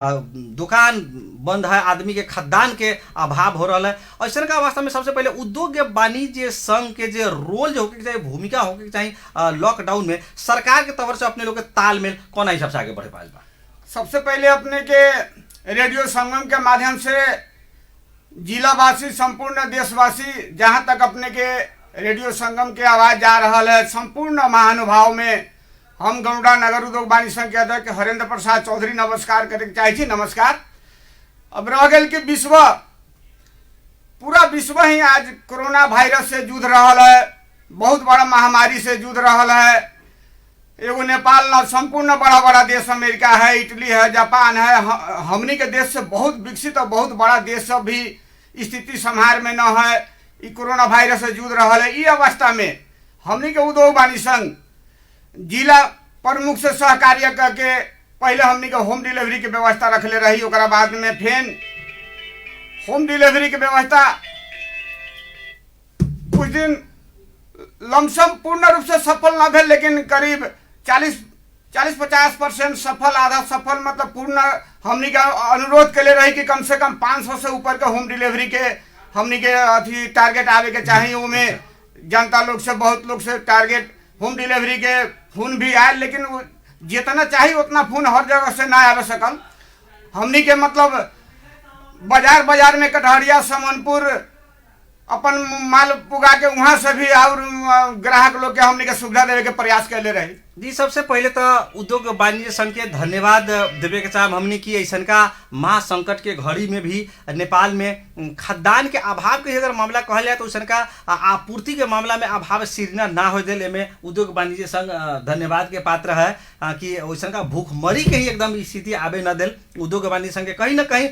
दुकान बंद है, आदमी के खाद्यान्न के अभाव हो रहा है। ऐसा का अवस्था में सबसे पहले उद्योग वाणिज्य संघ के जो रोल जो होके चाहिए, भूमिका होके चाहिए लॉकडाउन में सरकार के तरफ से अपने लोग के तालमेल कौन हिसाब से आगे बढ़े पाए बा? सबसे पहले अपने के रेडियो संगम के माध्यम से जिलावासी, संपूर्ण देशवासी, जहां तक अपने के रेडियो संगम के आवाज जा रहा है, संपूर्ण महानुभाव में हम गौड़ा नगर उद्योग वाणिज्य संघ के अध्यक्ष हरेंद्र प्रसाद चौधरी नमस्कार करे चाहे। नमस्कार। अब रह गए कि पूरा विश्व ही आज कोरोना वायरस से जूझ रहा है, बहुत बड़ा महामारी से जूझ रहा है। एगो नेपाल न, संपूर्ण बड़ा बड़ा देश अमेरिका है, इटली है, जापान है, हमनी के देश से बहुत विकसित और बहुत बड़ा देश सब भी स्थिति संहार में न है, कोरोना वायरस से जूझ रहा है। ये अवस्था में हमनी के उद्योग वाणिज्य संघ जिला प्रमुख से सहकार्य करके पहले हमनी के होम डिलीवरी के व्यवस्था रखले रही, ओकरा बाद में फिर होम डिलीवरी के व्यवस्था कुछ दिन लमसम पूर्ण रूप से सफल न भेल, लेकिन करीब 40-50% सफल, आधा सफल, मतलब पूर्ण हमनी के अनुरोध के लिए रही कि कम से कम 500 से ऊपर के होम डिलीवरी के हमनी के अथी टारगेट आवे के चाहिए। उनमें जनता लोग से, बहुत लोग से टारगेट होम डिलीवरी के फोन भी आए, लेकिन जितना चाहिए उतना फोन हर जगह से ना आवे सकल। हमनी के मतलब बाजार में कटहरिया, समनपुर अपन माल पुगा के वहां से भी और ग्राहक लोग के हमनी के सुविधा देवे के प्रयास कैले रही। जी, सबसे पहले तो उद्योग वाणिज्य संघ के धन्यवाद देवे के चाहब हमनी की ऐसा का महासंकट के घड़ी में भी नेपाल में खाद्यान्न के अभाव के अगर मामला कहल जाए तो ऐसा का आपूर्ति के मामला में अभाव सिरना ना हो दिल में उद्योग वाणिज्य संघ धन्यवाद के पात्र है कि वैसा का भूखमरी के ही एकदम स्थिति आवे न दिल। उद्योग वाणिज्य संघ के कहीं ना कहीं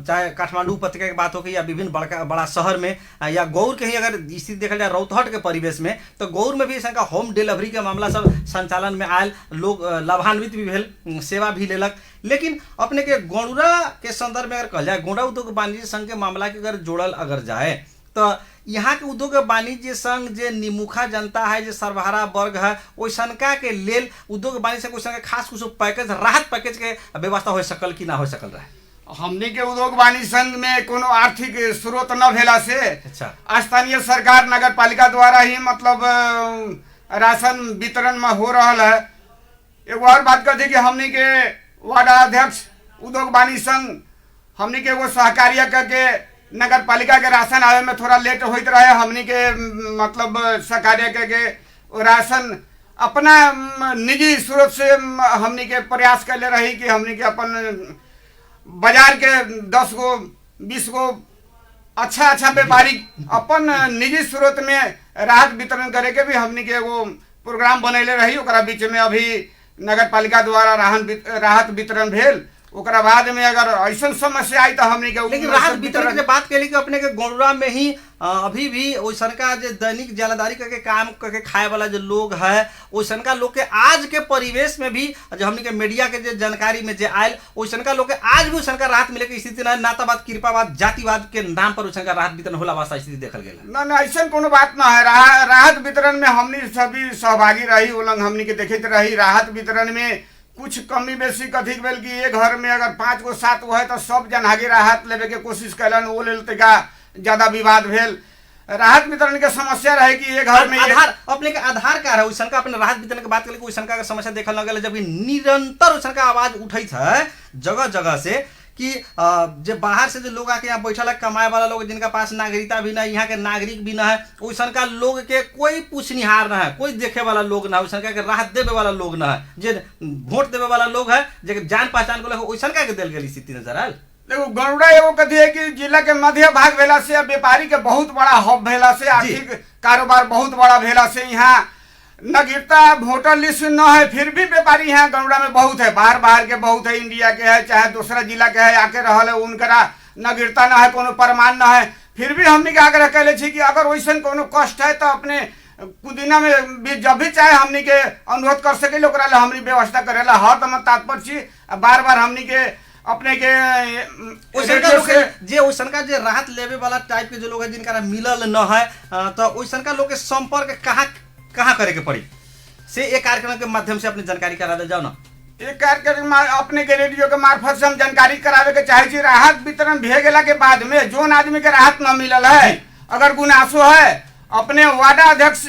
चाहे काठमांडू उपत्यका की बात हो या विभिन्न बड़ा शहर में या गौर के ही अगर स्थिति देखा जाए रौतहट के परिवेश में, तो गौर में भी ऐसा का होम डिलीवरी के मामला सब संचालन में आयल, लोग लाभान्वित भी भेल, सेवा भी लेलक। लेकिन अपने के गौड़ा के संदर्भ में अगर कहा जाए, गौड़ा उद्योग वाणिज्य संघ के मामला के अगर जोड़ल अगर जाए तो यहाँ के उद्योग वाणिज्य संघ जो निमुखा जनता है, जो सर्वहारा वर्ग है, वैसनका के लेल उद्योग वाणिज्य संघ वैसन खास कुछ पैकेज, राहत पैकेज के व्यवस्था हो सकल कि ना हो सकल रहे? हमनी के उद्योग वाणिज्य संघ में कोनो आर्थिक स्रोत न भेला से अच्छा, स्थानीय सरकार नगर पालिका द्वारा ही मतलब राशन वितरण में हो रहा है। एगो और बात कहते कि हमनी के वार्ड अध्यक्ष उद्योग वाणिज्य संघ हमनी के एगो सहकार्य करके नगर पालिका के राशन आवे में थोड़ा लेट होते रहे, हमनी के मतलब सहकार्य करके राशन अपना निजी स्रोत से हमनी के प्रयास करले रही कि हमनी के अपन बाजार के 10 गो 20 गो अच्छा व्यापारी अपन निजी स्रोत में राहत वितरण करे के भी हमनी के एगो प्रोग्राम बनैले रही। ओकरा बीच में अभी नगर पालिका द्वारा राहत वितरण भेल। ओकरा बाद में अगर ऐसा समस्या आई तो हमनी के, लेकिन राहत वितरण की बात कैली कि अपने के गौड़ा में ही अभी भी वैसन का जो दैनिक जलादारी करके काम करके खाए वाला जो लोग है, वैसन का लोग के आज के परिवेश में भी जो हमने के मीडिया के जो जानकारी में जो आयल, वैसन का लोग के आज भी वैसन का राहत मिले की स्थिति ना, नातावाद, कृपावाद, जातिवाद के नाम पर वैसन का राहत वितरण होला वास्ता स्थिति देखल गया ना। ऐसा कोनो बात ना है। राहत वितरण में हमनी सभी सहभागी रही, उलंग हमनी के देखते रही। राहत वितरण में कुछ कमी बेसी कथिक भेल कि एक घर में अगर 5 गो 7 गो है तो सब जन आगे राहत लेवे के कोशिश कैलन, वो लेल तका ज्यादा विवाद भेल। राहत वितरण के समस्या रहे कि एक घर में आधार अपने के आधार कार्ड है, वैसन का अपने राहत वितरण के बात करें वैसन का समस्या देखल लगे, जबकि निरंतर वैसन का आवाज उठे है जगह जगह से कि जो बाहर से जो लोग आके यहाँ बैठल है, कमाए वाला लोग जिनका पास नागरिकता भी ना है, यहाँ के नागरिक भी ना है, वैसन का लोग के कोई पूछनिहार ना है, कोई देखे वाला लोग ना है, वैसन का राहत देवे वाला लोग ना है, जो वोट देवे वाला लोग है, जो जान पहचान को लोग वैसन का दिल गई स्थिति नजर आयल। देखो गौड़ा एगो कथी है कि जिला के मध्य भाग भेला से, व्यापारी के बहुत बड़ा हब भेला से, आर्थिक कारोबार बहुत बड़ा भेला से यहाँ नागरिकता वोटर लिस्ट न है, फिर भी व्यापारी यहाँ गौड़ा में बहुत है, बाहर के बहुत है, इंडिया के है, चाहे दूसरा जिला के है, आके रहल है, उनका नागरिकता न है, कोनो प्रमाण न है। फिर भी हमने के आग्रह कैले छी कि अगर वैसन कोनो कष्ट है तो अपने पुदीना में भी जब भी चाहे हमनी के अनुरोध कर सके, ओकरा ला हमनी व्यवस्था करेला हर दम तत्पर छी। बार हमनी के अपने के वैसन का जो राहत लेवे वाला टाइप के जो लोग है जिनका मिलल न है, तो वैसन का लोग के संपर्क कहाँ करे के पड़ी से एक कार्यक्रम के माध्यम से अपनी जानकारी करा दे जाओ ना। एक कार्यक्रम अपने के रेडियो के मार्फत से हम जानकारी करावे के चाहे छी। राहत वितरण भे गेला के बाद में जोन आदमी के राहत न मिलल है, अगर गुनासो है, अपने वार्ड अध्यक्ष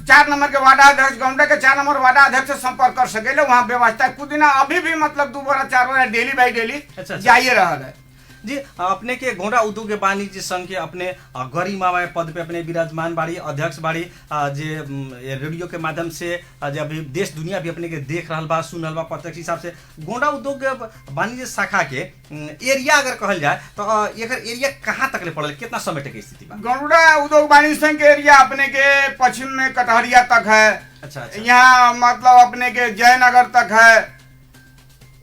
4 नंबर के वार्ड अध्यक्ष गौंडा के 4 नंबर वार्ड अध्यक्ष से संपर्क कर सकेले। वहाँ व्यवस्था कुछ दिन अभी भी मतलब 2 बार 4 बार डेली बाई डेली जाइए रहा है जी। अपने के घोड़ा उद्योग वाणिज्य संघ के अपने गरिमामय पद पे अपने विराजमान बाड़ी, अध्यक्ष बाड़ी, जे रेडियो के माध्यम से जब अभी देश दुनिया भी अपने के देख रहा बा, सुन रहा बा प्रत्यक्ष हिसाब से। घोड़ा उद्योग वाणिज्य शाखा के एरिया अगर कहल जाए तो एकर एरिया कहाँ तक ले पड़ल, कितना समेट के स्थिति बा? गौड़ा उद्योग वाणिज्य संघ के एरिया अपने के पश्चिम में कटहरिया तक है। अच्छा। यहाँ मतलब अपने के जयनगर तक है,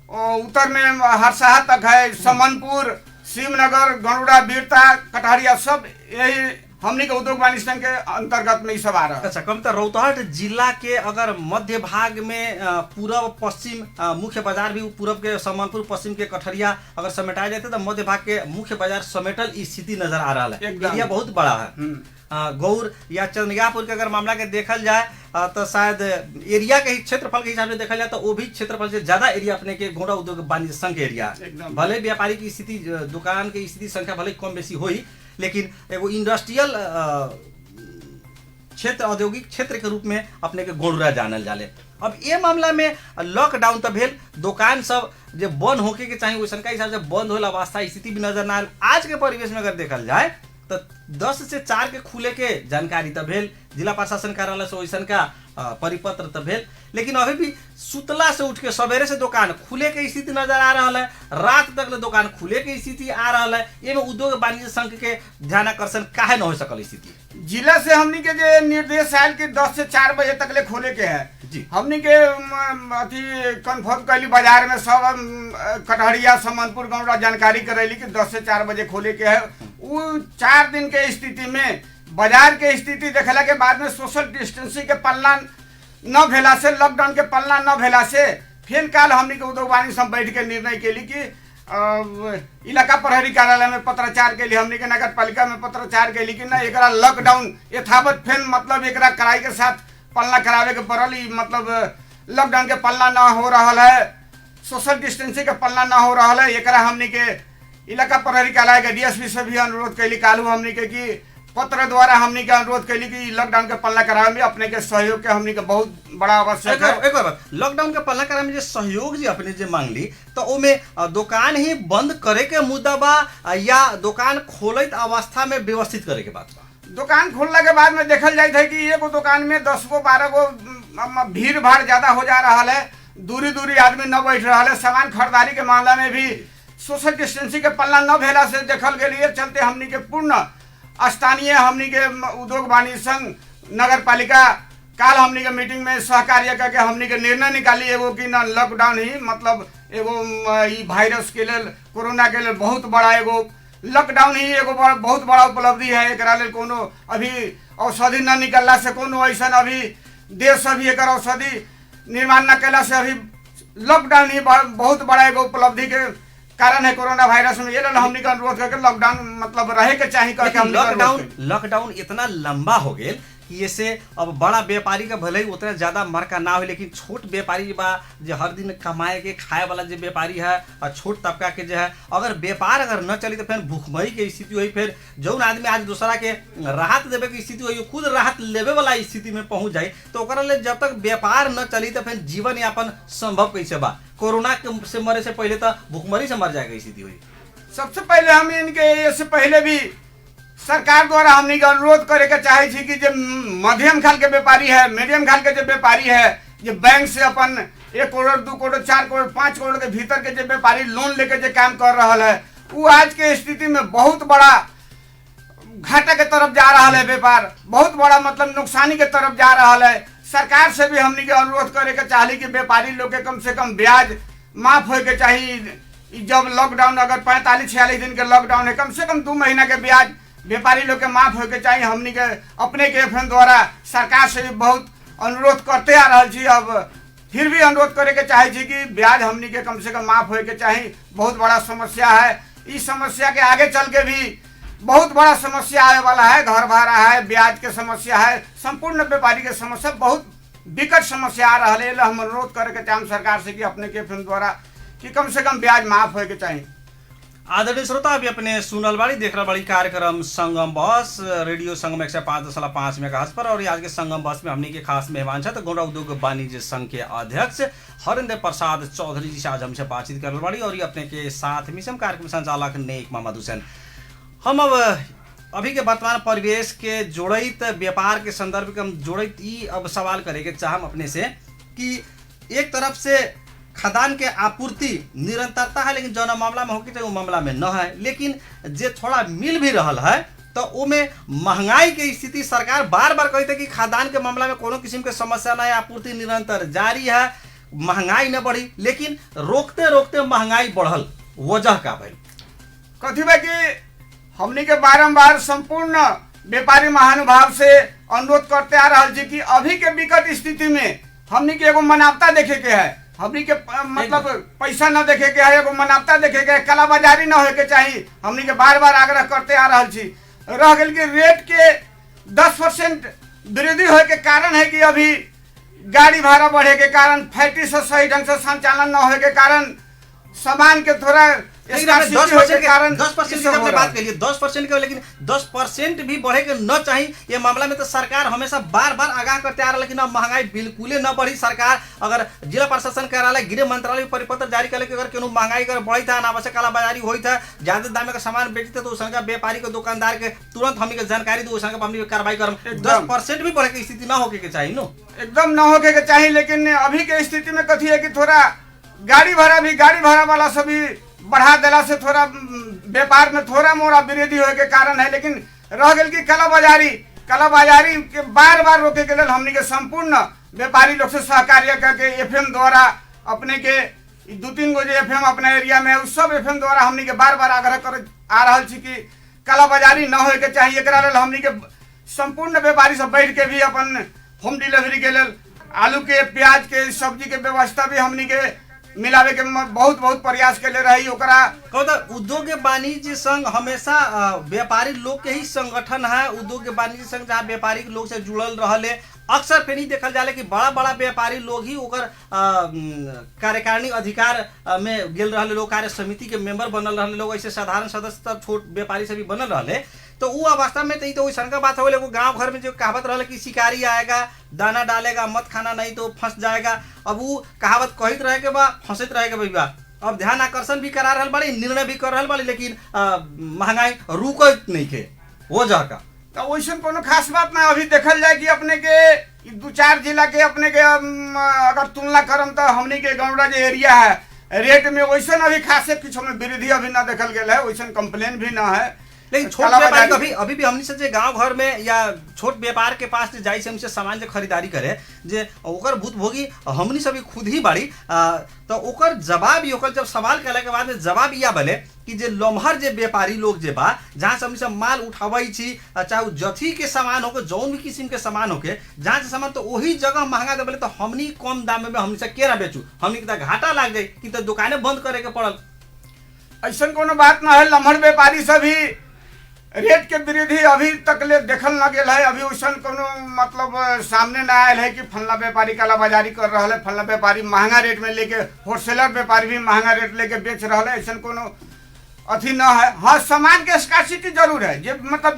उत्तर में हरसाहा तक है, समनपुर, शिवनगर, गरुड़ा, बीरता, कटहरिया सब यही हमनी के उद्योग वाणिज्य संघ के अंतर्गत में ही सब आ रहा है। अच्छा, कम तो रौतहट जिला के अगर मध्य भाग में पूर्व पश्चिम मुख्य बाजार भी पूर्व के समनपुर, पश्चिम के कटहरिया अगर समेटाया जाते तो मध्य भाग के मुख्य बाजार समेटल स्थिति नजर आ रहा है। एरिया बहुत बड़ा है। गौर या चंद्रयापुर के अगर मामला के देखल जाए तो शायद एरिया के क्षेत्रफल के हिसाब से देखा जाए तो वो भी क्षेत्रफल से ज्यादा एरिया अपने के घोड़ा उद्योग वाणिज्य संघ के एरिया। भले व्यापारी की स्थिति, दुकान की स्थिति संख्या भले कम बेसी हुई, लेकिन एगो इंडस्ट्रियल क्षेत्र, औद्योगिक क्षेत्र के रूप में अपने के गोड़ुरा जानल जाले। अब ये मामला में लॉकडाउन तो भेल, दुकान सब जो बंद होके के चाहिए वैसा का हिसाब से बंद होला अवस्था स्थिति भी नजर ना आयल। आज के परिवेश में अगर देखल जाए तो 10 से 4 के खुले के जानकारी तो भेल, जिला प्रशासन कार्यालय से वैसन का परिपत्र तो भेल, लेकिन अभी भी सुतला से उठ के सवेरे से दुकान खुले के स्थिति नजर आ रहा है, रात तक ले दुकान खुले के स्थिति आ रहा है। ये में उद्योग वाणिज्य संघ के ध्यान आकर्षण काहे न हो सकल स्थिति? जिला से हमनी के जो निर्देश आयल कि 10 से 4 बजे तक ले खोले के है जी। हमनी के अथी कन्फर्म कैली बाजार में सब कटहरिया, समनपुर, गौड़ा जानकारी करैली कि 10 से 4 बजे खोले के है। वो 4 दिन के स्थिति में बाजार के स्थिति देखला के बाद में सोशल डिस्टेंसिंग के पालना न भेला से, लॉकडाउन के पालना न भेला से फिर काल हमनी के उद्योग वाणिज्य संघ बैठ के निर्णय केली कि इलाका प्रहरी कार्यालय में पत्राचार के लिए, हमनी के नगर पालिका में पत्राचार के लिए कि ना एकरा लॉकडाउन यथावत फिर मतलब एकरा कराई के साथ पालना करावे के पड़ल। मतलब लॉकडाउन के पालना ना हो रहा है, सोशल डिस्टेंसिंग के पालना ना हो रहा है। एकरा हमनी के इलाका प्रहरी कार्यालय के डीएसपी से भी अनुरोध कैली कालू हमनी के कि पत्र द्वारा हमनी के अनुरोध कैली कि लॉकडाउन के पालना करावे में अपने के सहयोग के हमनी के बहुत बड़ा आवश्यक है। एक बार लॉकडाउन के पालना करावे में जो सहयोग जी अपने जे मांगली तो ओमे दुकान ही बंद करे के मुद्दा बा या दुकान खोलत अवस्था में व्यवस्थित करे के बात बा? दुकान खोलने के बाद में देखल जाए कि एगो दुकान में 10 गो 12 गो भीड़ भाड़ ज्यादा हो जा रहा है, दूरी दूरी आदमी न बैठ रहा है। सामान खरीदारी के मामला में भी सोशल डिस्टेंसिंग के पालना न भेला से देखल गई। चलते हमनी के पूर्ण स्थानीय हमनी के उद्योग वाणिज्य संघ नगर पालिका काल हमनी के मीटिंग में सहकार्य करके हमनी के निर्णय निकाली एगो कि न लॉकडाउन ही मतलब एगो वायरस के लिए, कोरोना के लिए बहुत बड़ा एगो लॉकडाउन ही एगो बहुत बड़ा उपलब्धि है। एकरा लेल कोनो अभी औषधि न निकलला से, कोनो ऐसा अभी देश अभी एक औषधि निर्माण न कैला से अभी लॉकडाउन ही बहुत बड़ा एगो उपलब्धि के कारण है कोरोना वायरस में। ये हमनी का अनुरोध करके लॉकडाउन मतलब रहे के चाहिए करके हम लॉकडाउन इतना लंबा हो गया कि ऐसे अब बड़ा व्यापारी का भले ही उतना ज्यादा मरका ना हो, लेकिन छोट व्यापारी बा जो हर दिन कमाए के खाए वाला जो व्यापारी है और छोट तबका के जो है, अगर व्यापार अगर न चली तो फिर भूखमरी की स्थिति हुई। फिर जौन आदमी आज दूसरा के राहत देवे की स्थिति हुई, खुद राहत लेवे वाला स्थिति में पहुंच जाए तो ओकरा ले जब तक व्यापार न चली तो फिर जीवन यापन संभव कैसे बा? कोरोना से मरे से पहले तो भूखमरी से मर जाएगा स्थिति हुई। सबसे पहले हम इनके इससे पहले भी सरकार द्वारा हमनी का अनुरोध करे के चाहे छी कि जो मध्यम खाल के व्यापारी है, मीडियम खाल के जो व्यापारी है, जो बैंक से अपन 1 करोड़ 2 करोड़ 4 करोड़ 5 करोड़ के भीतर के जो व्यापारी लोन लेके जो काम कर रहा है, वो आज के स्थिति में बहुत बड़ा घाटा के तरफ जा रहा है। व्यापार बहुत बड़ा मतलब नुकसानी के तरफ जा रहा है। सरकार से भी हमनी के अनुरोध करे के चाहली कि व्यापारी लोग के कम से कम ब्याज माफ होए के चाहिए। जब लॉकडाउन अगर 45-46 दिन के लॉकडाउन है, कम से कम 2 महीना के ब्याज व्यापारी लोग के माफ होके चाहिए। हमनी के अपने के एफएम द्वारा सरकार से भी बहुत अनुरोध करते आ रहा छी। अब फिर भी अनुरोध करे के चाहे छी कि ब्याज हमनी के कम से कम माफ होके चाहिए। बहुत बड़ा समस्या है। इस समस्या के आगे चल के भी बहुत बड़ा समस्या आने वाला है। घर भाड़ा है, ब्याज के समस्या है, संपूर्ण व्यापारी के समस्या बहुत विकट समस्या आ रहा है। हम अनुरोध करे के चाहम सरकार से कि अपने के फिल्म द्वारा कि कम से कम ब्याज माफ होए के चाहिए। आदरणीय श्रोता, अभी अपने सुनल बाड़ी देख रहा बड़ी कार्यक्रम संगम बस रेडियो संगम 105.5 मेगाहर्ट्ज पर। और आज के संगम बस में हमने के खास मेहमान है तो गौड़ा उद्योग वाणिज्य संघ के अध्यक्ष हरेंद्र प्रसाद चौधरी जी से आज हमसे बातचीत कर बाड़ी। और ये अपने के साथ मिशन कार्यक्रम संचालक नेक मोहम्मद हुसैन। हम अब अभी के वर्तमान परिवेश के जोड़ित व्यापार के संदर्भ के हम जोड़ित ही अब सवाल करे के चाहम अपने से कि एक तरफ से खदान के आपूर्ति निरंतरता है, लेकिन जौन मामला में होगी तो वो मामला में न है। लेकिन जे थोड़ा मिल भी रहा है तो ओमे महंगाई के स्थिति सरकार बार बार कहते कि खादान के मामला में कोनो किस्म के समस्या न है, आपूर्ति निरंतर जारी है, महंगाई न बढ़ी। लेकिन रोकते रोकते महंगाई बढ़ल, वजह का भाई कथी बा कि हमनी के बारंबार संपूर्ण व्यापारी महानुभाव से अनुरोध करते आ रहा जी कि अभी के विकट स्थिति में हमनी के एगो मानवता देखे के है। हमनी के मतलब पैसा न देखे के है, एगो मानवता देखे के है, कालाबाजारी न होए के चाहिए। हमनी के बार बार आग्रह करते आ रहा छी। रह गेल कि रेट के 10% वृद्धि होए के कारण है कि अभी गाड़ी भाड़ा बढ़े के कारण, फैक्ट्री से सही ढंग से संचालन न होए के कारण, सामान के थोड़ा 10% की हमने बात करिए 10% के, लेकिन 10% भी बढ़े के न चाहिए। ये मामला में तो सरकार हमेशा बार बार आगाह करते आ रहा, लेकिन अब महंगाई बिल्कुल न बढ़ी। सरकार अगर जिला प्रशासन कार्यालय गृह मंत्रालय परिपत्र जारी करे कि अगर केनो महंगाई अगर बढ़ी था, अनावश्यक कालाबाजारी हुई था, ज्यादा दाम का सामान बेचते तो उसका व्यापारी के दुकानदार के तुरंत हमनी के जानकारी दो, उसका हमनी कार्रवाई करम। 10% भी बढ़े की स्थिति न होके के चाहिए, नो एकदम न होके के चाहिए। लेकिन अभी के स्थिति में कथी है कि थोड़ा गाड़ी भाड़ा वाला सभी बढ़ा देला से थोड़ा व्यापार में थोड़ा मोड़ा वृद्धि होए के कारण है। लेकिन रह गेल कि कालाबाजारी के बार बार रोके के लिए हमनी के संपूर्ण व्यापारी लोग से सहकार्य करके एफएम द्वारा अपने के 2-3 गो जो एफएम अपने एरिया में है उस सब एफएम द्वारा हमनी के बार बार आग्रह कर आ रहा छी कि कालाबाजारी न होए के चाहिए। एकरा लेल हमनी के संपूर्ण व्यापारी सब बैठ के भी अपन होम डिलीवरी के लेल आलू के, प्याज के, सब्जी के व्यवस्था भी हमनी के मिलावे के बहुत प्रयास के ले रही। ओकरा उद्योग वाणिज्य संघ हमेशा व्यापारी लोग के ही संगठन है। उद्योग वाणिज्य संघ जहाँ व्यापारी लोग से जुड़ल रहले, अक्सर फिर ही देखल जाले कि बड़ा बड़ा व्यापारी लोग ही ओकर कार्यकारिणी अधिकार में गेल रहले लोग, कार्य समिति के मेंबर बनल रहले लोग, ऐसे साधारण सदस्य छोट व्यापारी से भी बनल रहले। तो वो अवस्था में तो वैसन का बात हो गई। गांव घर में जो कहावत रहा कि शिकारी आएगा दाना डालेगा मत खाना नहीं तो फंस जाएगा, अब वो कहावत कहित रहे के बा फंसत रहे के बा। अब ध्यान आकर्षण भी करा रहल बाड़ी, निर्णय भी कर रहल बाड़ी, लेकिन महंगाई रुकत नहीं के वजह का तो वैसन कोनो खास बात ना। अभी देखल जाए कि अपने के 2-4 जिला के अपने के अगर तुलना करम तो हमनी के गौड़ा जो एरिया है रेट में वैसन अभी खासे कुछ में वृद्धि अभी ना देखल गया है, वैसन कंप्लेन भी ना है। लेकिन छोट व्यापारी अभी भी हमनी से गांव घर में या छोट व्यापार के पास जाई से हमसे सामान जो खरीदारी करे जे ओकर भूतभोगी हमनी सभी खुद ही बाड़ी। तो ओकर जवाब ही ओकर जब सवाल कैला के बाद में जवाब यह बोले कि जे लम्हर जे व्यापारी लोग जे बा जहाँ से हमनी से माल उठावई छी, चाहे वो जथी के सामान होके जौन भी किस्म के सामान होके जहाँ से सामान तो वही जगह महंगा दे बोले तो हमनी कम दाम में हमनी से केरा बेचू, हमनी के घाटा लाग जाए कि तो दुकानें बंद करे के पड़ल। ऐसा कोनो बात ना है। लम्हर व्यापारी सभी रेट के वृद्धि अभी तक ले देखल न गेल है। अभी वैसन कोनो मतलब सामने न आयल है कि फल्ला व्यापारी कालाबाजारी कर रहा है, फल्ला व्यापारी महंगा रेट में लेके, होलसेलर व्यापारी भी महंगा रेट लेके बेच रहा है, ऐसा कोनो अथी न है। हाँ, सामान के स्कार्सिटी जरूर है, जे मतलब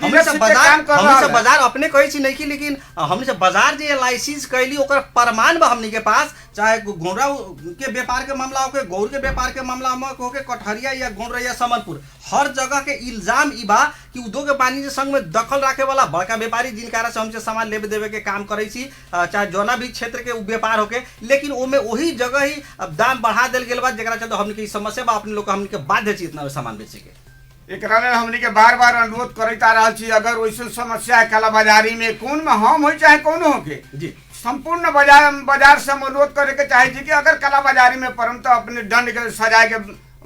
बाजार अपने कही छी नहीं की, लेकिन हमने से बाजार जे लाइसेंस कैली ओकर प्रमाण बा हमनी के पास, चाहे घोड़ा के व्यापार के मामला होके, गौर के व्यापार के मामला होके, कटहरिया या गोंडरा या समनपुर, हर जगह के इल्जाम ई बा कि उद्योग वाणिज्य संघ में दखल रखे वाला बड़का व्यापारी जिनका से हमसे सामान लेवे देवे के काम करे छी, चाहे जोना भी क्षेत्र के व्यापार होके, लेकिन ओमे वही जगह ही दाम बढ़ा देल गेल बा, जेकरा चलते हमनी के समस्या बा अपने लोग हमनी के बाध्य छी इतना सामान बेचे के। एकरा लेल हमनी के बार बार अनुरोध करते आ रहा छी, अगर वैसे समस्या है कालाबाजारी में कौन में हम हो चाहे कौन होके जी संपूर्ण बाजार से हम अनुरोध करे के चाहे छी कि अगर कालाबाजारी में परम तो अपने दंड के सजाए के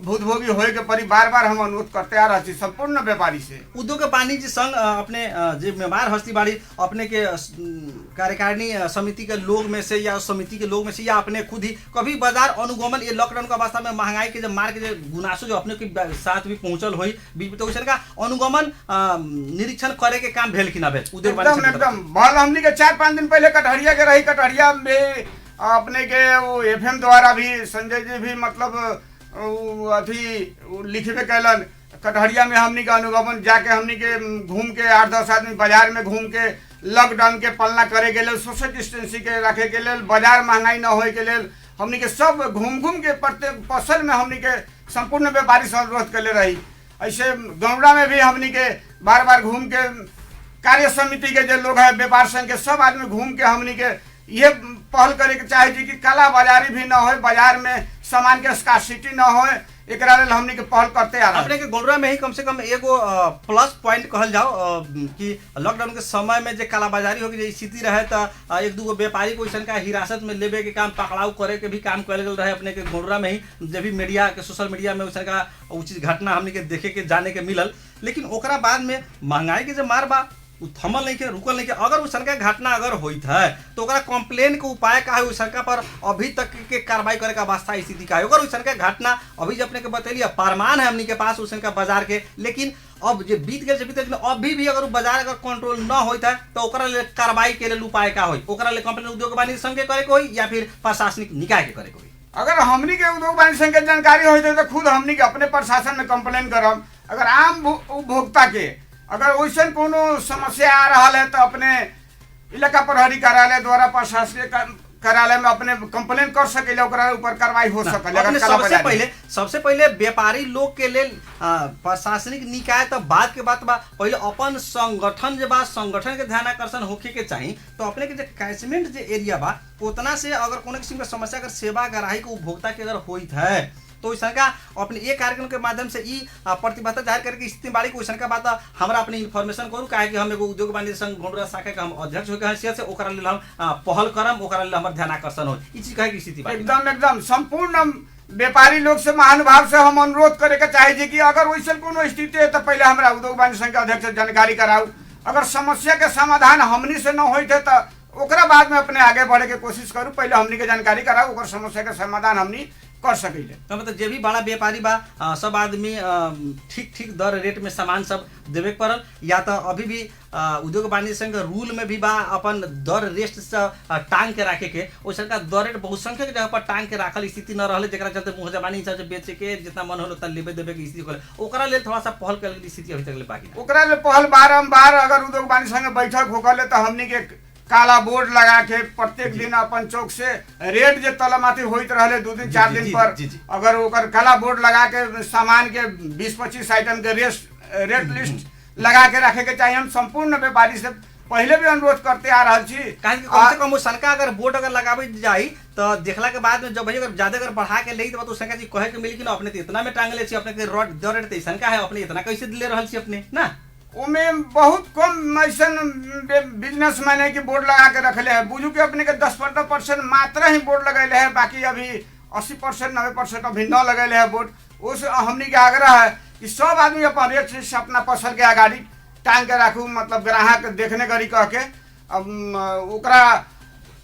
भूतभोगी होए के परी बार बार हम अनुरोध करते आ रहे संपूर्ण व्यापारी से। उद्योग वाणिज्य संघ अपने जिम्मेवार हस्ती बाड़ी अपने के कार्यकारिणी समिति के लोग में से या समिति के लोग में से या अपने खुद ही कभी बाजार अनुगमन ये लॉकडाउन का अवस्था में महंगाई के जब मार के जो गुनासो जो अपने के साथ भी पहुंचल हुई बीच में तो वैसे का अनुगमन निरीक्षण करे के काम भेल कि ना भेल उद्योग वाणिज्य एकदम भल हमनी के 4-5 दिन पहले कटहरिया के रही। कटहरिया में अपने के वो FM द्वारा भी संजय जी भी मतलब अथी लिखबे कैलन। कटहरिया में हमनी के अनुगमन जाके हमनी के घूम के 8-10 आदमी बाजार में घूम के लॉकडाउन के पालना करे के लेल, सोशल डिस्टेंसिंग के रखे के लेल, बाजार महंगाई न होए के लेल हमनी के सब घूम घूम के प्रत्येक फसल में हमनी के संपूर्ण व्यापारी से अनुरोध कैले रही। ऐसे गौड़ा में भी हमनी के बार बार घूम के कार्य समिति के जो लोग है व्यापार संघ के सब आदमी घूम के हमनी के ये पहल करे के चाहे जी कि काला बाजारी भी न हो, बाजार में सामान के स्कार्सिटी न हो, एक हमनी के पहल करते आ रहे। अपने के गोलरा में ही कम से कम एगो प्लस पॉइंट कहल जाओ कि लॉकडाउन के समय में जो कालाबाजारी हो गई स्थिति रहे तो 1-2 व्यापारी को ऐसा हिरासत में लेबे के काम पकड़ाऊ करे के भी काम कल गल रहे अपने के गोलरा में ही, जब भी मीडिया के सोशल मीडिया में वैसा का उचित घटना हमने के देखे के जाने के मिलल। लेकिन ओकरा बाद में महंगाई के जो मार बा थमल नहीं के रुकल नहीं के, अगर उस सरकार घटना अगर होइत है तो ओकरा कंप्लेन के उपाय का है उस सरकार पर अभी तक के कार्रवाई करे का वास्ता स्थिति का है। अगर उस सरकार घटना अभी जब अपने के बतैलिए प्रमाण है हमनी के पास उस सरकार बाजार के, लेकिन अब जो बीत गए लेकिन अभी भी अगर बाजार अगर कंट्रोल न होता है तो ओकरा ले कार्रवाई के लिए उपाय का होई, ओकरा ले कंप्लेन उद्योग वाणिज्य संघ के करे के होई या फिर प्रशासनिक निकाय के करे के होई। अगर हमनी के उद्योग वाणिज्य संघ के जानकारी होई तो खुद हमनी के अपने प्रशासन में कंप्लेन करब। अगर आम उपभोक्ता के अगर वैसे कोनो समस्या आ रहा है तो अपने इलाका प्रहरी कार्यालय द्वारा प्रशासनिक कार्यालय में अपने कंप्लेन कर सके, ऊपर कार्रवाई हो सके। सबसे पहले व्यापारी लोग के लिए प्रशासनिक निकाय तो बात के बात बा, पहले अपन संगठन जो बा संगठन के ध्यान आकर्षण होखे के चाहिए। तो अपने के जो कैचमेंट जो एरिया बा उतना से अगर कोनो किस्म का समस्या अगर सेवा ग्राही को उपभोक्ता के अगर होइत है तो वैसा का अपने एक कार्यक्रम के माध्यम से ई प्रतिबद्धता जाहिर करके स्थिति बाड़ी को वैसा का बात हमरा अपनी इन्फॉर्मेशन करूँ काहे कि हम एगो उद्योग वाणिज्य संघ घोंडरा शाखा के हम अध्यक्ष होके हैसियत से ओकरा लेल हम पहल करम, ओकरा लेल हमर ध्यान आकर्षण हो ई चीज कहे की स्थिति बाड़ी एकदम संपूर्ण व्यापारी लोग से महानुभाव से हम अनुरोध करे के चाहे जी कि अगर वैसे कोनो स्थिति है तो पहले हमरा उद्योग वाणिज्य संघ के अध्यक्ष से जानकारी कराऊ। अगर समस्या के समाधान हमनी से न होइत है तो ओकरा बाद में अपने आगे बढ़े के कोशिश करूँ, पहले हमनी के जानकारी कराऊ, ओकर समस्या के समाधान हमनी कर सकिले। तो मतलब जे भी बड़ा व्यापारी बा सब आदमी ठीक दर रेट में सामान सब देवे पड़ल, या तो अभी भी उद्योग वाणिज्य संघ रूल में भी बा अपन दर रेट से टांग के रखे के, वैसे का दर रेट बहुसंख्यक जगह पर टांग के राखल स्थिति न रहे जरा चलते मुँह जबानी हिसाब से बेचे के जितना मन हो उतना लेबे देवे की स्थिति ओकरा लेल थोड़ा सा पहल कर स्थिति अभी तक बाकी ओकरा लेल पहल बारम्बार अगर उद्योग वाणिज्य संघ बैठक होकर तो हमनी के काला बोर्ड लगा के प्रत्येक दिन अपन चौक से रेट जो तलमाथी होइत रहे 2 दिन 4 दिन पर अगर ओकर काला बोर्ड लगा के सामान के 20-25 आइटम के रेट लिस्ट लगा के रखे के चाहिए। हम संपूर्ण व्यापारी से पहले भी अनुरोध करते आ रहा छी कम से कम सनका अगर बोर्ड अगर लगावे जाई तो देखला के बाद में जब भाई अगर ज्यादा अगर बढ़ा के ले तो संख्या जी कहे के मिली कि अपने इतना में टांग ले छी, अपने के दर रेट तैसन का है, अपने इतना कैसे ले रहल छी अपने ना उमें बहुत कम ऐसा बिजनेसमैन है कि बोर्ड लगा के रखले है। बुझू के अपने के 10-15% मात्र ही बोर्ड लगेले है, बाकी अभी 80% 90% अभी न लगेले है बोर्ड। उस हमनी के आग्रह है कि सब आदमी अपन रेट से अपना फसल के आगाड़ी टांग के रखू, मतलब ग्राहक देखने करी कह के ओकरा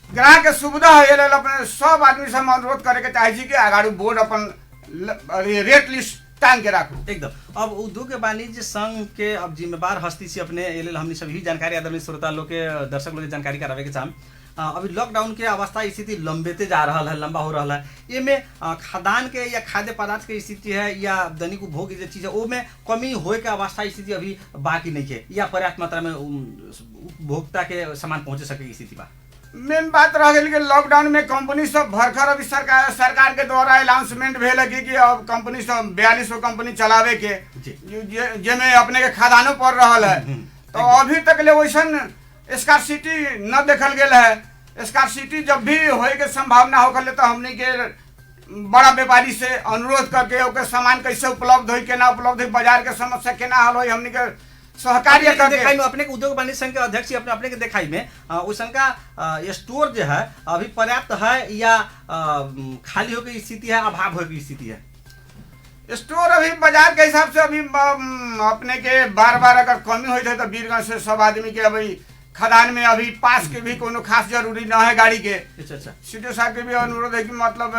ग्राहक के सुविधा है अपने सब आदमी से हम अनुरोध करे के चाहे कि आगाड़ी बोर्ड अपन रेट लिस्ट टांग के रखू एकदम। अब उद्योग वाणिज्य संघ के अब जिम्मेवार हस्ती से अपने हमने सभी जानकारी आदरणीय श्रोता लोग के दर्शक लोग के जानकारी करावे के चाहम। अभी लॉकडाउन के अवस्था स्थिति लंबेते जा रहा है, लंबा हो रहा है, ये में खाद्यान्न के या खाद्य पदार्थ के स्थिति है या दैनिक उपभोग जो चीज़ है वो में कमी होए के अवस्था स्थिति अभी बाकी नहीं है या पर्याप्त मात्रा में उपभोक्ता के सामान पहुँचे सके स्थिति बा। मेन बात रह गई कि लॉकडाउन में कंपनी सब भरखर अभी सरकार के द्वारा अनाउंसमेंट भेल कि अब कंपनी सब 4200 कंपनी चलावे के जेमे अपने के खादानो पड़ रहा है। तो अभी तक ले वैसन स्कार्सिटी न देखल गेल है। स्कार्सिटी जब भी होए के संभावना होकर तो हमने के बड़ा व्यापारी से अनुरोध करके ओके सामान कैसे उपलब्ध हो केना उपलब्ध हो, बाजार के समस्या केना हल हो, हमने के सहकार्य करके अपने के उद्योग वाणिज्य संघ के अध्यक्ष अपने के देखाई में उस का स्टोर जो है अभी पर्याप्त है या खाली होकर स्थिति है, अभाव होकर स्थिति है? स्टोर अभी बाजार के हिसाब से अभी अपने के बार बार अगर कमी होती है तो वीरगंज से सब आदमी के अभी खदान में अभी पास के भी कोनो खास जरूरी न है गाड़ी के। अच्छा सीटो साहब के भी अनुरोध है कि मतलब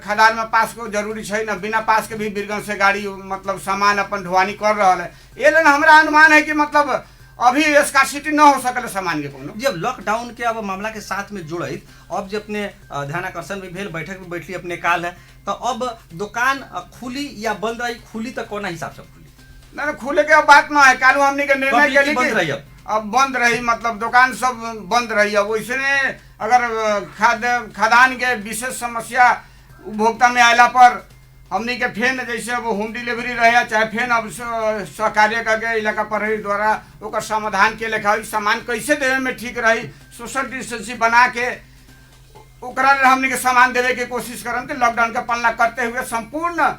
खदान में पास को जरूरी है न, बिना पास के भी वीरगंज से गाड़ी मतलब सामान अपन ढुआनी कर रहा है। ये लेकिन हमारा अनुमान है कि मतलब अभी स्कार्सिटी न हो सकल सामान के कोनो। जब लॉकडाउन के अब मामला के साथ में जुड़त अब जब अपने ध्यान आकर्षण भी भेल, बैठक में बैठली अपने काल है, तो अब दुकान खुली या बंद रही? खुली तो कोना हिसाब से खुली? ना खुले के अब बात ना है, कालू हमने के निर्णय के बंद रही अब बंद रही, मतलब दुकान सब बंद रही। अब वैसे अगर खाद्यान्न के विशेष समस्या उपभोक्ता में आयला पर हमनी के फेन जैसे अब होम डिलीवरी रहे चाहे फेन अब सहकार्य करके इलाका प्रहरी द्वारा ओकर समाधान के लेखा सामान कैसे देवे में ठीक रही, सोशल डिस्टेंसिंग बना के ओकरा हमनी के सामान देवे के कोशिश करन के लॉकडाउन का पालना करते हुए संपूर्ण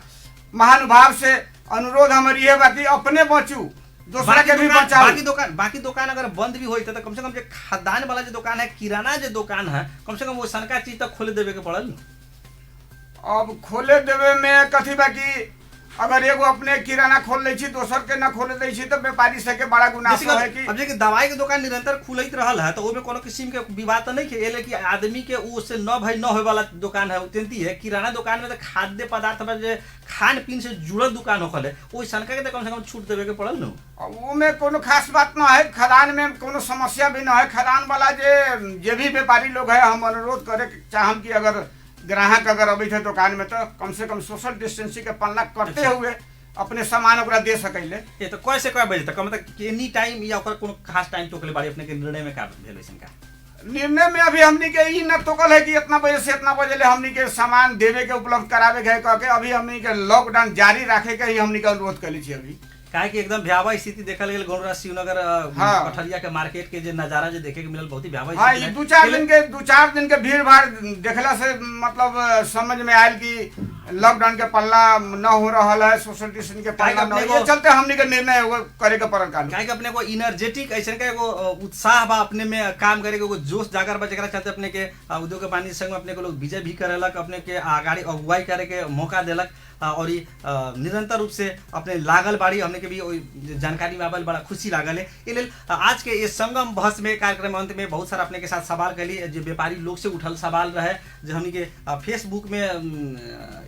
महानुभाव से अनुरोध हमारी है बाकी अपने बचू दूसरा के भी बचाओ। बाकी दुकान अगर बंद भी होई तो कम से कम जो खाद्यान्न वाला जो दुकान है, किराना जो दुकान है, कम से कम वो सनका चीज तक खोले देवे के पड़ल। अब खोले देवे में कथी बाकी अगर एगो अपने किराना खोल ले छी दोसर के ना खोले दे छी तो व्यापारी से के बड़ा गुनाह है कि अब जे दवाई के दुकान निरंतर खुलैत रहल है तो ओमे कोनो किस्म के विवाद तो नहीं के एले कि आदमी के ऊ से न भई न होय वाला दुकान है उतंती है। किराना दुकान में तो खाद्य पदार्थ में जे खान पीन से जुड़ल दुकान होखल है ओई सनका के तो कम से कम छूट देवे के पड़ल न। अब वो में कोनो खास बात ना है, खदान में कोनो समस्या भी ना है। खदान वाला जे भी व्यापारी लोग है हम अनुरोध करे चाहम कि अगर ग्राहक अगर अभी थे दुकान में तो कम से कम सोशल डिस्टेंसिंग के पालना करते हुए अपने सामान ओकरा दे सकैले। ये तो कैसे कय बजे तक मतलब एनी टाइम या ओकर कोनो खास टाइम तोकले बाड़ी अपने के निर्णय में का भेल ऐसन का? निर्णय में अभी हमनी के ई न तोकल है कि इतना बजे से इतना बजे ले हमनी के सामान देवे के उपलब्ध करावे के कह के अभी हमनी के लॉकडाउन जारी रखे के ही हमनी के अनुरोध कैली छी। अभी काहे कि एकदम भयावह स्थिति देखल गेल गौरा शिवनगर कठरिया के मार्केट के जे नजारा जे देखे के मिलल बहुत ही भयावह। हाँ, दू चार दिन के भीड़ भाड़ देखला से मतलब समझ में आयल कि लॉकडाउन के पल्ला न हो रहा है, सोशल डिस्टेंसिंग के पल्ला न हो, चलते हमनी के निर्णय करे के पड़ल। काहे कि अपने को एनर्जेटिक ऐसन का एगो उत्साह बा अपने में काम करे के एगो जोश जागर बा जेकरा चलते अपने के उद्योग वाणिज्य संघ में अपने को लोग विजय भी करेलक, अपने के आगाड़ी अगुवाई करे के मौका देलक और निरंतर रूप से अपने लागल बाड़ी। हमने के भी जानकारी में आबल बड़ा खुशी लागल है। इसलिए आज के इस संगम बहस में कार्यक्रम अंत में बहुत सारा अपने के साथ सवाल कैली जो व्यापारी लोग से उठल सवाल रहे, जो हमने के फेसबुक में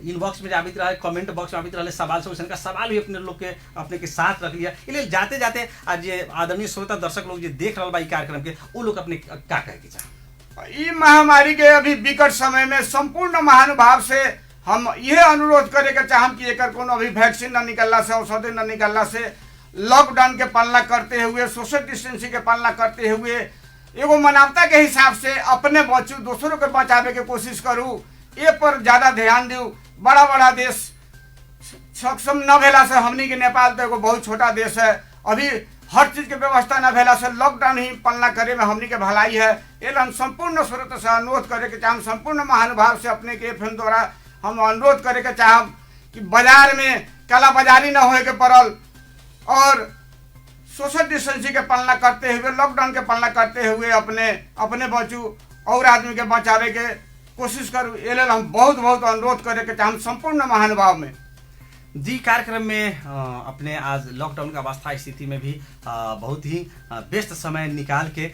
इनबॉक्स में आबित रहे, कमेंट बॉक्स में आबित रहे सवाल से उनका सवाल भी अपने लोग के अपने के साथ रख लिया। इसलिए जाते जाते आज ये आदरणीय श्रोता दर्शक लोग जो देख रहा बा कार्यक्रम के वो लोग अपने क्या कहे के चाहे? ई महामारी के अभी विकट समय में संपूर्ण महानुभाव से हम यह अनुरोध करे के चाहम कि एकर कोनो अभी वैक्सीन न निकलला से, औषधि न निकलला से, लॉकडाउन के पालना करते हुए, सोशल डिस्टेंसिंग के पालना करते हुए एगो मानवता के हिसाब से अपने बचू, दूसरों के बचावे के कोशिश करूँ, ये पर ज्यादा ध्यान दूँ। बड़ा बड़ा देश सक्षम न भेला से हमनी के नेपाल तो एगो बहुत छोटा देश है, अभी हर चीज के व्यवस्था न भेला से लॉकडाउन ही पालना करे में हमनी के भलाई है। ये हम संपूर्ण स्रोत से अनुरोध करे के चाहम, संपूर्ण महानुभाव से अपने के एफएम द्वारा हम अनुरोध करे के चाहब कि बाजार में काला बाजारी न होए के पड़ल और सोशल डिस्टेंसिंग के पालना करते हुए, लॉकडाउन के पालना करते हुए अपने बचू और आदमी के बचावे के कोशिश करूँ। ये हम बहुत बहुत अनुरोध करे के चाहम संपूर्ण महानुभाव में। जी कार्यक्रम में अपने आज लॉकडाउन का अवस्था स्थिति में भी बहुत ही व्यस्त समय निकाल के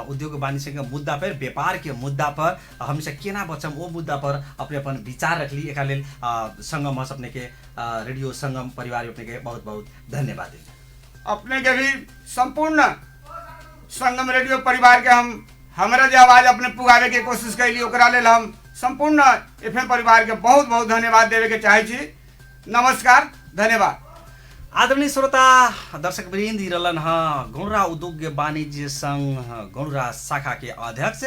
उद्योग वाणिज्य के मुद्दा पर, व्यापार के मुद्दा पर हमेशा केना बचम वो मुद्दा पर अपने अपन विचार रखली। एक लेल संगम हस अपने के रेडियो संगम परिवार अपने के बहुत बहुत धन्यवाद। अपने के भी संपूर्ण संगम रेडियो परिवार के हमारा जो आवाज अपने पुगावे के कोशिश कैली ओकरा लेल हम संपूर्ण एफएम परिवार के बहुत बहुत धन्यवाद देवे के चाहे छी। नमस्कार, धन्यवाद। आदरणीय श्रोता दर्शक वृंद रहलन गौरा उद्योग वाणिज्य संघ गौरा शाखा के अध्यक्ष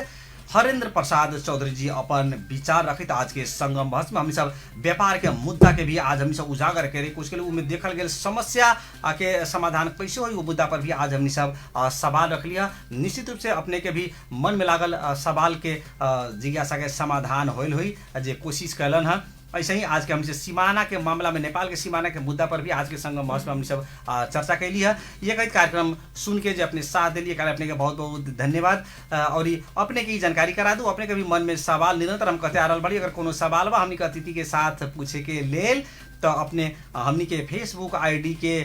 हरेंद्र प्रसाद चौधरी जी अपन विचार रखित आज के संगम बहस में हम सब व्यापार के मुद्दा के भी आज हम सब उजागर करे कुछ के लिए देखल गए समस्या के समाधान कैसे हो वो मुद्दा पर भी आज हमने सब सवाल रख लिया। निश्चित रूप से अपने के भी मन में लागल सवाल के जिज्ञासा के समाधान होल हुई जे कोशिश कैलन है। ऐसे ही आज के हमसे सीमाना के मामला में, नेपाल के सीमाना के मुद्दा पर भी आज के संगम बहस में हमने सब चर्चा कैली है। ये कई कार्यक्रम सुन के जो अपने साथ दिलिए अपने के बहुत बहुत धन्यवाद। और अपने की जानकारी करा दूँ, अपने के भी मन में सवाल निरंतर हम कहते आ रहा बड़ी, अगर कोनो सवाल बा हमने अतिथि के साथ पूछे के लेल तो अपने हमनी के फेसबुक आईडी के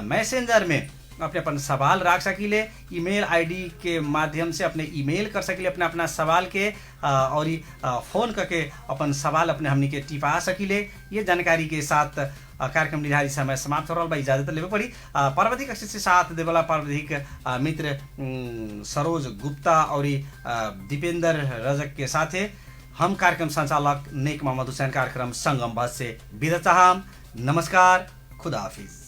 मैसेंजर में अपने अपन सवाल रख सकीले। ईमेल आईडी के माध्यम से अपने ईमेल कर सकीले अपना अपना सवाल के और फ़ोन करके अपन सवाल अपने हमनी के टिपा सकीले। ये जानकारी के साथ कार्यक्रम निर्धारित समय समाप्त हो रहा बा, इजाजत लेवे पड़ी। प्राविधिक कक्ष से साथ देवला प्राविधिक मित्र सरोज गुप्ता और दीपेंद्र रजक के साथे हम कार्यक्रम संचालक नेक मोहम्मद हुसैन कार्यक्रम संगम बस से विदा चाहम। नमस्कार, खुदा हाफिज।